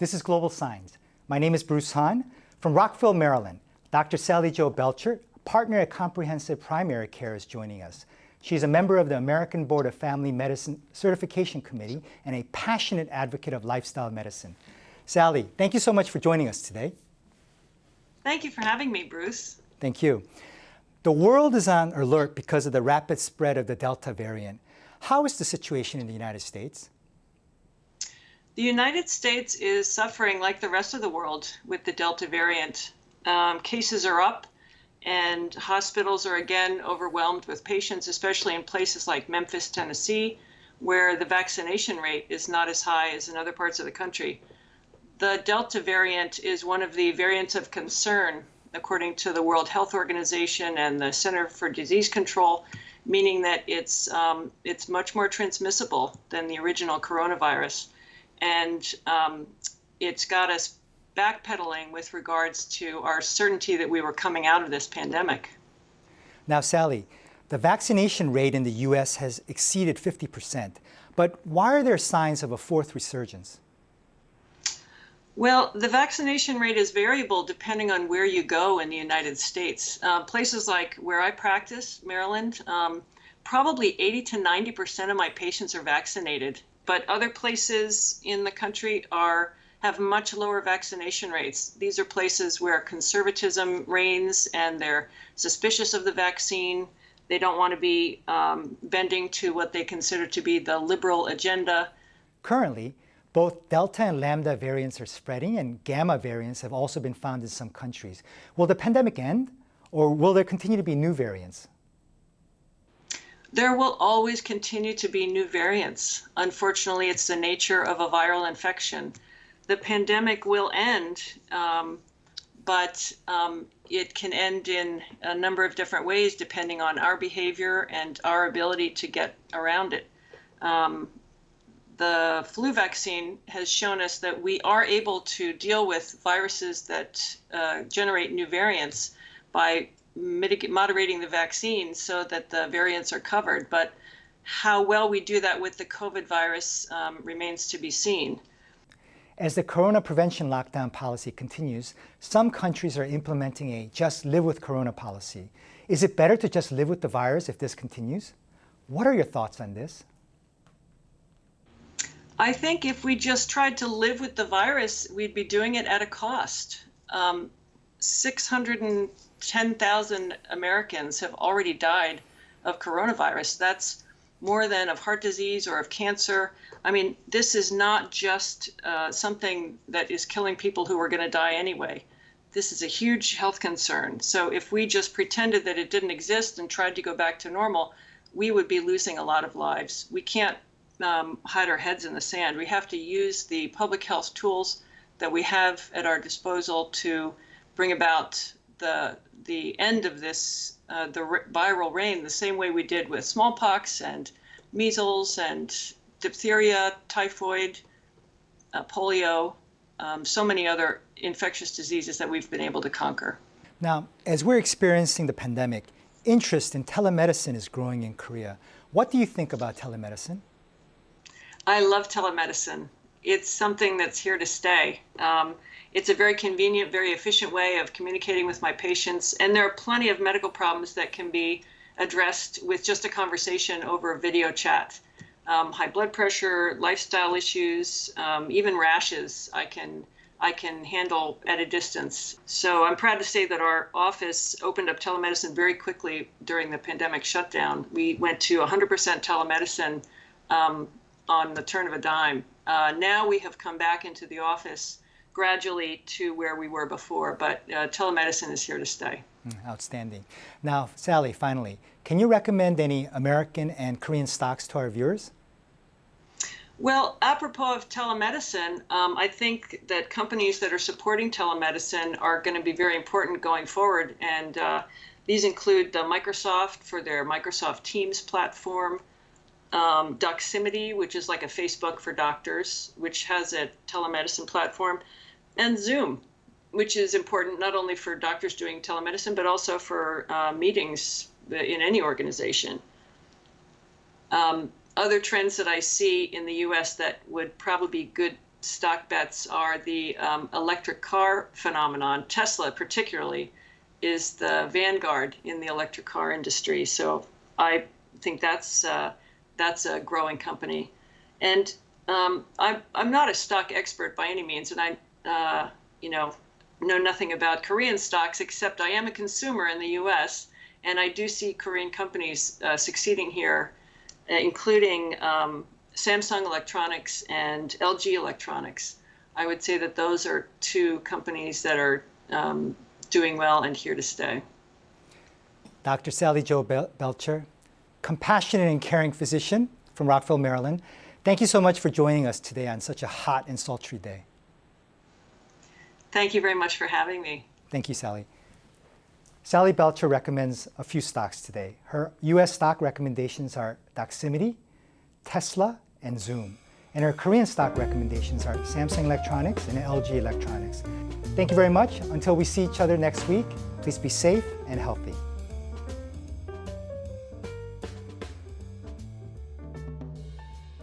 This is Global-Signs. My name is Bruce Hahn. From Rockville, Maryland, Dr. 샐리조벨처, partner at Comprehensive Primary Care, is joining us. She's a member of the American Board of Family Medicine Certification Committee and a passionate advocate of lifestyle medicine. Sally, thank you so much for joining us today. Thank you for having me, Bruce. Thank you. The world is on alert because of the rapid spread of the Delta variant. How is the situation in the United States? The United States is suffering like the rest of the world with the Delta variant. Cases are up and hospitals are again overwhelmed with patients, especially in places like Memphis, Tennessee, where the vaccination rate is not as high as in other parts of the country. The Delta variant is one of the variants of concern, according to the World Health Organization and the Center for Disease Control, meaning that it's much more transmissible than the original coronavirus. And it's got us backpedaling with regards to our certainty that we were coming out of this pandemic. Now, Sally, the vaccination rate in the U.S. has exceeded 50%, but why are there signs of a fourth resurgence? Well, the vaccination rate is variable depending on where you go in the United States. Places like where I practice, Maryland, probably 80 to 90% of my patients are vaccinated. But other places in the country have much lower vaccination rates. These are places where conservatism reigns and they're suspicious of the vaccine. They don't want to be bending to what they consider to be the liberal agenda. Currently, both Delta and Lambda variants are spreading, and Gamma variants have also been found in some countries. Will the pandemic end, or will there continue to be new variants? There will always continue to be new variants. Unfortunately, it's the nature of a viral infection. The pandemic will end, but it can end in a number of different ways depending on our behavior and our ability to get around it. The flu vaccine has shown us that we are able to deal with viruses that generate new variants by moderating the vaccine so that the variants are covered. But how well we do that with the COVID virus remains to be seen. As the corona prevention lockdown policy continues, some countries are implementing a just live with corona policy. Is it better to just live with the virus if this continues? What are your thoughts on this? I think if we just tried to live with the virus, we'd be doing it at a cost. 610,000 Americans have already died of coronavirus. That's more than of heart disease or of cancer. I mean, this is not just something that is killing people who are going to die anyway. This is a huge health concern. So if we just pretended that it didn't exist and tried to go back to normal, we would be losing a lot of lives. We can't hide our heads in the sand. We have to use the public health tools that we have at our disposal to bring about the end of this, the viral reign, the same way we did with smallpox and measles and diphtheria, typhoid, polio, so many other infectious diseases that we've been able to conquer. Now, as we're experiencing the pandemic, interest in telemedicine is growing in Korea. What do you think about telemedicine? I love telemedicine. It's something that's here to stay. It's a very convenient, very efficient way of communicating with my patients. And there are plenty of medical problems that can be addressed with just a conversation over a video chat. High blood pressure, lifestyle issues, even rashes, I can handle at a distance. So I'm proud to say that our office opened up telemedicine very quickly during the pandemic shutdown. We went to 100% telemedicine on the turn of a dime. Now we have come back into the office gradually to where we were before, but telemedicine is here to stay. Outstanding. Now, Sally, finally, can you recommend any American and Korean stocks to our viewers? Well, apropos of telemedicine, I think that companies that are supporting telemedicine are going to be very important going forward. And these include Microsoft for their Microsoft Teams platform, Doximity, which is like a Facebook for doctors, which has a telemedicine platform, and Zoom, which is important not only for doctors doing telemedicine, but also for meetings in any organization. Other trends that I see in the US that would probably be good stock bets are the electric car phenomenon. Tesla, particularly, is the vanguard in the electric car industry. So I think that's a growing company. And I'm not a stock expert by any means, and I know nothing about Korean stocks, except I am a consumer in the U.S., and I do see Korean companies succeeding here, including Samsung Electronics and LG Electronics. I would say that those are two companies that are doing well and here to stay. Dr. Sally Jo Belcher, compassionate and caring physician from Rockville, Maryland. Thank you so much for joining us today on such a hot and sultry day. Thank you very much for having me. Thank you, Sally. Sally Belcher recommends a few stocks today. Her U.S. stock recommendations are Doximity, Tesla, and Zoom. And her Korean stock recommendations are Samsung Electronics and LG Electronics. Thank you very much. Until we see each other next week, please be safe and healthy.